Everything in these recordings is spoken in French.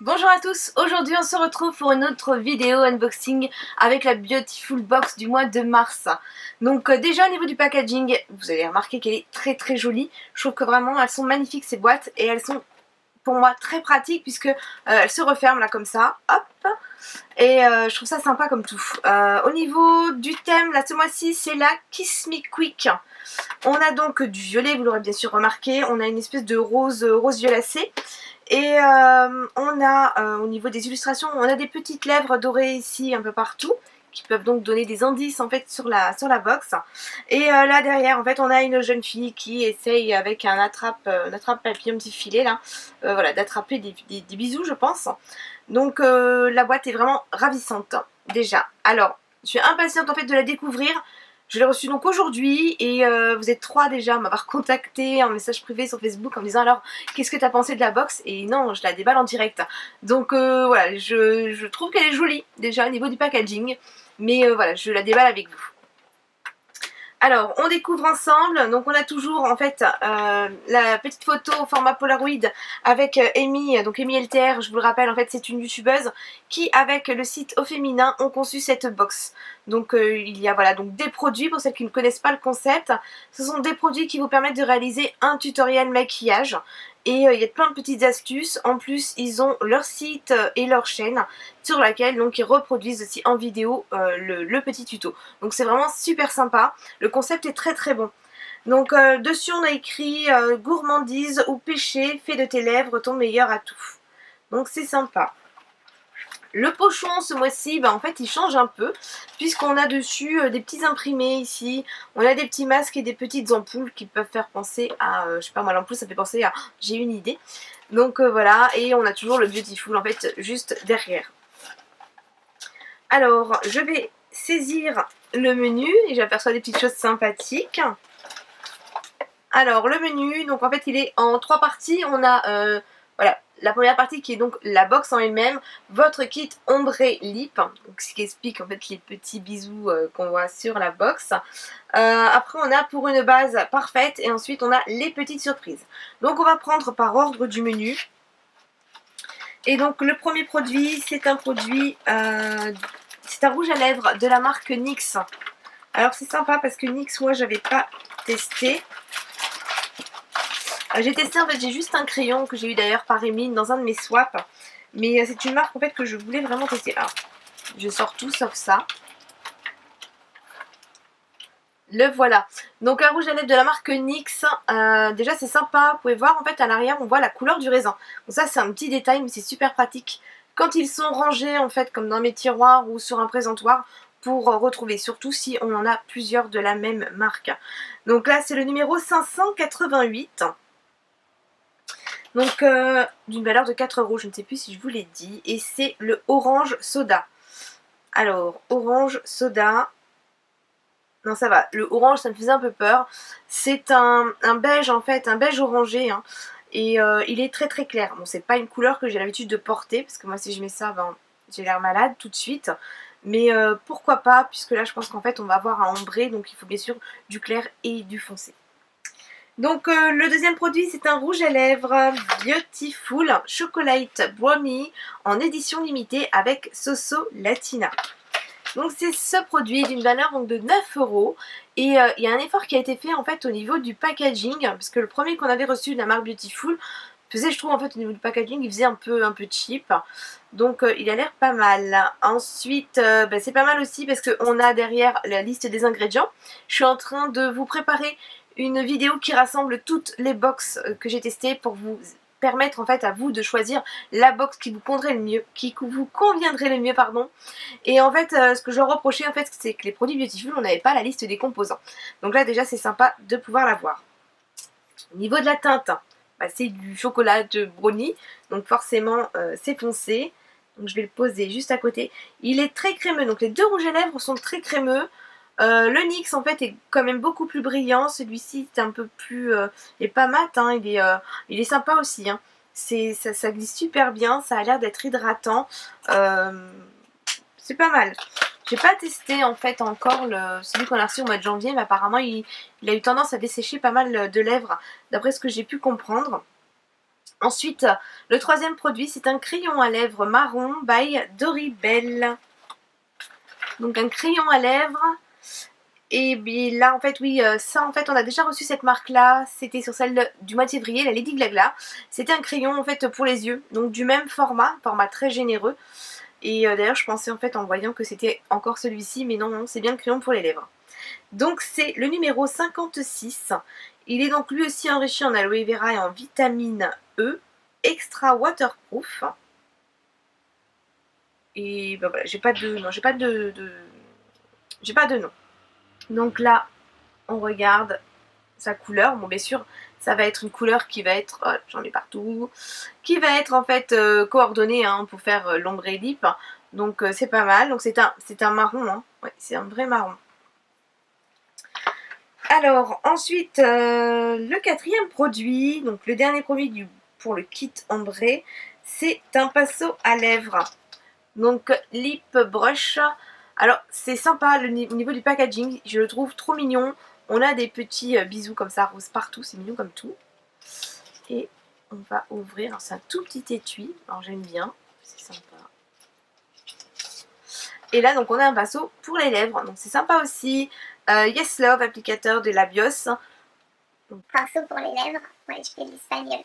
Bonjour à tous, aujourd'hui on se retrouve pour une autre vidéo unboxing avec la Beautiful Box du mois de mars. Donc déjà au niveau du packaging, vous avez remarqué qu'elle est très jolie. Je trouve que vraiment elles sont magnifiques ces boîtes et elles sont pour moi très pratiques puisque elles se referment là comme ça, hop. Et je trouve ça sympa comme tout. Au niveau du thème, là ce mois-ci c'est la Kiss Me Quick. On a donc du violet, vous l'aurez bien sûr remarqué, on a une espèce de rose violacé. Et on a au niveau des illustrations, on a des petites lèvres dorées ici un peu partout qui peuvent donc donner des indices en fait sur la box. Et là derrière en fait on a une jeune fille qui essaye avec un attrape-papier, un petit filet là, voilà, d'attraper des bisous je pense. Donc la boîte est vraiment ravissante déjà. Alors je suis impatiente en fait de la découvrir. Je l'ai reçue donc aujourd'hui et vous êtes 3 déjà à m'avoir contacté en message privé sur Facebook en me disant alors qu'est-ce que tu as pensé de la box, et non, je la déballe en direct. Donc voilà, je trouve qu'elle est jolie déjà au niveau du packaging, mais voilà, je la déballe avec vous. Alors, on découvre ensemble, donc on a toujours en fait la petite photo au format Polaroid avec Amy, donc Amy LTR, je vous le rappelle, en fait c'est une youtubeuse qui avec le site Au Féminin ont conçu cette box. Donc il y a voilà donc des produits, pour celles qui ne connaissent pas le concept, ce sont des produits qui vous permettent de réaliser un tutoriel maquillage. Et il y a plein de petites astuces. En plus ils ont leur site et leur chaîne sur laquelle donc ils reproduisent aussi en vidéo le petit tuto. Donc c'est vraiment super sympa. Le concept est très bon. Donc dessus on a écrit gourmandise ou péché, fais de tes lèvres ton meilleur atout. Donc c'est sympa. Le pochon ce mois-ci, en fait il change un peu puisqu'on a dessus des petits imprimés ici, on a des petits masques et des petites ampoules qui peuvent faire penser à, je sais pas moi, l'ampoule ça fait penser à, j'ai une idée. Donc voilà, et on a toujours le Beautiful en fait juste derrière. Alors je vais saisir le menu et j'aperçois des petites choses sympathiques. Alors le menu, donc en fait il est en 3 parties, on a voilà, la première partie qui est donc la box en elle-même, votre kit ombré lip, donc ce qui explique en fait les petits bisous qu'on voit sur la box. Après on a pour une base parfaite et ensuite on a les petites surprises. Donc on va prendre par ordre du menu. Et donc le premier produit, c'est un produit, c'est un rouge à lèvres de la marque NYX. Alors c'est sympa parce que NYX moi j'avais pas testé. J'ai testé en fait, j'ai juste un crayon que j'ai eu d'ailleurs par Emine dans un de mes swaps. Mais c'est une marque en fait que je voulais vraiment tester. Alors, je sors tout sauf ça. Le voilà. Donc un rouge à lèvres de la marque NYX. Déjà c'est sympa, vous pouvez voir en fait à l'arrière on voit la couleur du raisin. Donc ça c'est un petit détail mais c'est super pratique. Quand ils sont rangés en fait comme dans mes tiroirs ou sur un présentoir, pour retrouver, surtout si on en a plusieurs de la même marque. Donc là c'est le numéro 588. Donc d'une valeur de 4 €, je ne sais plus si je vous l'ai dit. Et c'est le orange soda. Alors, orange soda. Non ça va, le orange ça me faisait un peu peur. C'est un beige en fait, un beige orangé. Hein. Et il est très clair. Bon c'est pas une couleur que j'ai l'habitude de porter. Parce que moi si je mets ça, j'ai l'air malade tout de suite. Mais pourquoi pas, puisque là je pense qu'en fait on va avoir un ombré. Donc il faut bien sûr du clair et du foncé. Donc le deuxième produit c'est un rouge à lèvres Beautiful Chocolate Brownie en édition limitée avec Soso Latina. Donc c'est ce produit d'une valeur donc, de 9 €. Et il y a un effort qui a été fait en fait au niveau du packaging. Parce que le premier qu'on avait reçu de la marque Beautiful faisait, je trouve en fait au niveau du packaging, il faisait un peu cheap. Donc il a l'air pas mal. Ensuite c'est pas mal aussi parce qu'on a derrière la liste des ingrédients. Je suis en train de vous préparer une vidéo qui rassemble toutes les box que j'ai testées pour vous permettre en fait à vous de choisir la box qui vous conviendrait le mieux, pardon. Et en fait ce que je leur reprochais en fait c'est que les produits Beautiful on n'avait pas la liste des composants. Donc là déjà c'est sympa de pouvoir la voir. Au niveau de la teinte, c'est du chocolat de brownie, donc forcément c'est foncé. Donc je vais le poser juste à côté. Il est très crémeux, donc les deux rouges à lèvres sont très crémeux. Le NYX en fait est quand même beaucoup plus brillant, celui-ci est un peu plus, il est pas mat, hein, il est sympa aussi, hein. Ça glisse super bien, ça a l'air d'être hydratant, c'est pas mal. J'ai pas testé en fait encore celui qu'on a reçu au mois de janvier, mais apparemment il a eu tendance à dessécher pas mal de lèvres, d'après ce que j'ai pu comprendre. Ensuite, le troisième produit, c'est un crayon à lèvres marron by Doribelle. Donc un crayon à lèvres. Et bien là en fait oui, ça en fait on a déjà reçu cette marque là, c'était sur celle du mois de février, la Lady Glagla. C'était un crayon en fait pour les yeux, donc du même format très généreux. Et d'ailleurs je pensais en fait en voyant que c'était encore celui-ci, mais non, c'est bien le crayon pour les lèvres. Donc c'est le numéro 56, il est donc lui aussi enrichi en aloe vera et en vitamine E, extra waterproof. Et ben voilà, j'ai pas de nom. Donc là, on regarde sa couleur. Bon, bien sûr, ça va être une couleur qui va être, oh, j'en ai partout, qui va être en fait coordonnée hein, pour faire l'ombre et lip. Donc c'est pas mal. Donc c'est un marron, hein. Ouais, c'est un vrai marron. Alors ensuite, le quatrième produit, donc le dernier produit pour le kit ombré, c'est un pinceau à lèvres. Donc lip brush. Alors c'est sympa au niveau du packaging, je le trouve trop mignon. On a des petits bisous comme ça, rose partout, c'est mignon comme tout. Et on va ouvrir, c'est un tout petit étui, alors j'aime bien, c'est sympa. Et là donc on a un pinceau pour les lèvres, donc c'est sympa aussi. Yes Love, applicateur de Labios. Donc, pinceau pour les lèvres, ouais je fais l'espagnol.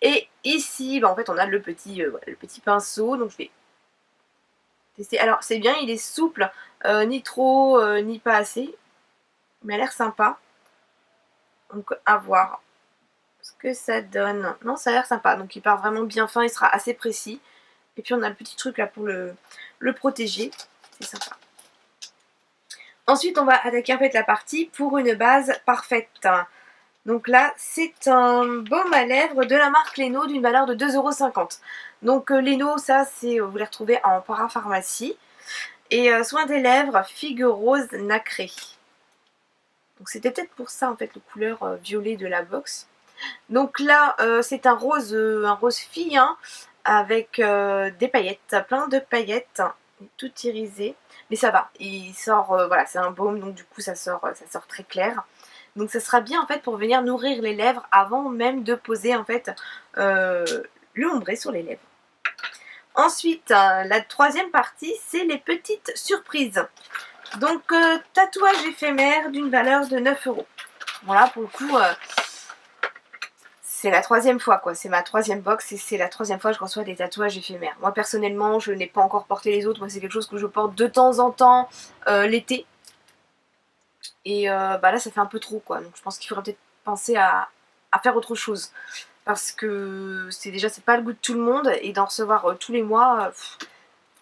Et ici, bah, en fait on a le petit pinceau, donc je vais tester. Alors c'est bien, il est souple, ni trop, ni pas assez. Mais a l'air sympa. Donc à voir ce que ça donne. Non, ça a l'air sympa. Donc il part vraiment bien fin, il sera assez précis. Et puis on a le petit truc là pour le protéger. C'est sympa. Ensuite on va attaquer en fait la partie pour une base parfaite. Donc là c'est un baume à lèvres de la marque Leno d'une valeur de 2,50 €. Donc Leno, ça c'est, vous les retrouvez en parapharmacie. Et soin des lèvres, figue rose nacrée. Donc c'était peut-être pour ça en fait le couleur violet de la box. Donc là c'est un rose fille hein, avec des paillettes, plein de paillettes, tout irisé. Mais ça va, il sort, voilà c'est un baume donc du coup ça sort très clair. Donc ça sera bien en fait pour venir nourrir les lèvres avant même de poser en fait le ombré sur les lèvres. Ensuite la troisième partie c'est les petites surprises. Donc tatouage éphémère d'une valeur de 9 €. Voilà pour le coup c'est la troisième fois quoi, c'est ma troisième box et c'est la troisième fois que je reçois des tatouages éphémères. Moi personnellement je n'ai pas encore porté les autres, moi c'est quelque chose que je porte de temps en temps l'été. Et bah là ça fait un peu trop quoi, donc je pense qu'il faudrait peut-être penser à faire autre chose. Parce que c'est pas le goût de tout le monde et d'en recevoir tous les mois,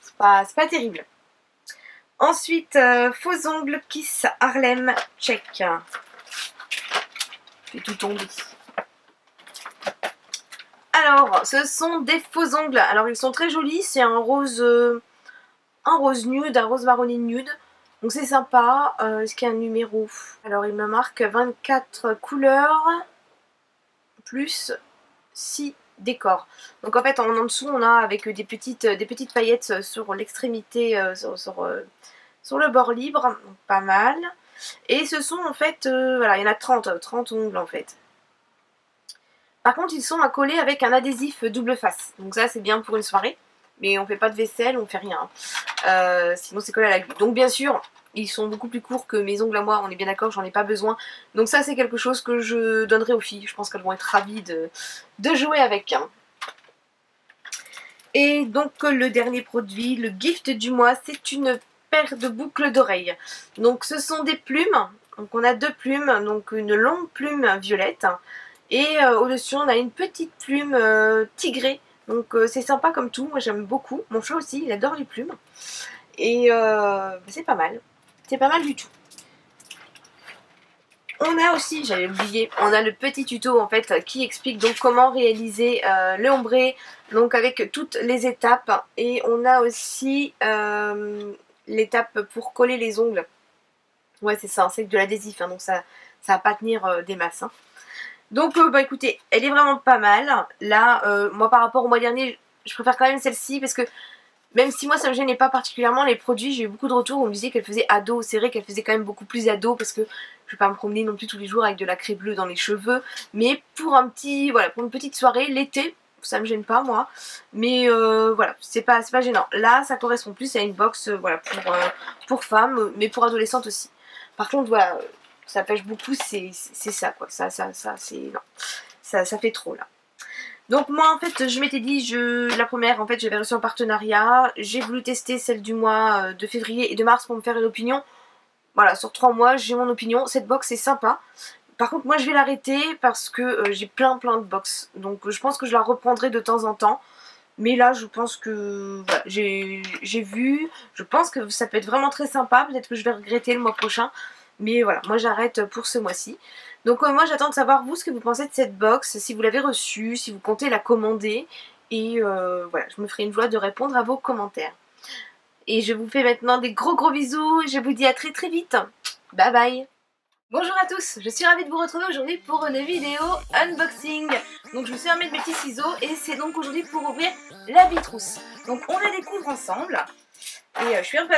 c'est pas terrible. Ensuite, faux ongles Kiss Harlem Check. Je fais tout tomber. Alors, ce sont des faux ongles. Alors, ils sont très jolis. C'est un rose nude, un rose marronné nude. Donc, c'est sympa. Est-ce qu'il y a un numéro? Alors, il me marque 24 couleurs plus 6 décors. Donc, en fait, en dessous, on a avec des petites paillettes sur l'extrémité, sur le bord libre. Donc, pas mal. Et ce sont, en fait, voilà, il y en a 30 ongles, en fait. Par contre, ils sont à coller avec un adhésif double face. Donc ça, c'est bien pour une soirée. Mais on fait pas de vaisselle, on fait rien. Sinon, c'est collé à la glu. Donc bien sûr, ils sont beaucoup plus courts que mes ongles à moi. On est bien d'accord, j'en ai pas besoin. Donc ça, c'est quelque chose que je donnerai aux filles. Je pense qu'elles vont être ravies de jouer avec. Et donc, le dernier produit, le gift du mois, c'est une paire de boucles d'oreilles. Donc ce sont des plumes. Donc on a deux plumes. Donc une longue plume violette. Et au-dessus, on a une petite plume tigrée. Donc c'est sympa comme tout. Moi, j'aime beaucoup. Mon chat aussi, il adore les plumes. Et c'est pas mal. C'est pas mal du tout. On a aussi, j'avais oublié, on a le petit tuto en fait qui explique donc comment réaliser le ombré. Donc avec toutes les étapes. Et on a aussi l'étape pour coller les ongles. Ouais, c'est ça, c'est de l'adhésif. Hein, donc ça va pas tenir des masses. Hein. Donc bah écoutez, elle est vraiment pas mal. Là, moi par rapport au mois dernier, je préfère quand même celle-ci parce que Même si moi ça me gênait pas particulièrement les produits, j'ai eu beaucoup de retours où on me disait qu'elle faisait ado. C'est vrai qu'elle faisait quand même beaucoup plus ado parce que je vais pas me promener non plus tous les jours avec de la craie bleue dans les cheveux. Mais pour un petit, voilà, pour une petite soirée, l'été, ça me gêne pas moi. Mais voilà, c'est pas gênant. Là ça correspond plus à une box voilà, pour femmes, mais pour adolescentes aussi. Par contre voilà, ça pêche beaucoup, c'est ça quoi. Ça c'est. Non. Ça fait trop là. Donc moi en fait je m'étais dit, la première en fait j'avais reçu un partenariat, j'ai voulu tester celle du mois de février et de mars pour me faire une opinion. Voilà, sur 3 mois j'ai mon opinion, cette box est sympa. Par contre moi je vais l'arrêter parce que j'ai plein de box. Donc je pense que je la reprendrai de temps en temps. Mais là je pense que voilà, j'ai vu, je pense que ça peut être vraiment très sympa, peut-être que je vais regretter le mois prochain. Mais voilà, moi j'arrête pour ce mois-ci. Donc moi j'attends de savoir vous ce que vous pensez de cette box, si vous l'avez reçue, si vous comptez la commander. Et voilà, je me ferai une joie de répondre à vos commentaires. Et je vous fais maintenant des gros bisous et je vous dis à très vite. Bye bye. Bonjour à tous, je suis ravie de vous retrouver aujourd'hui pour une vidéo unboxing. Donc je me suis remis de mes petits ciseaux et c'est donc aujourd'hui pour ouvrir la Bitrousse. Donc on la découvre ensemble et je suis un peu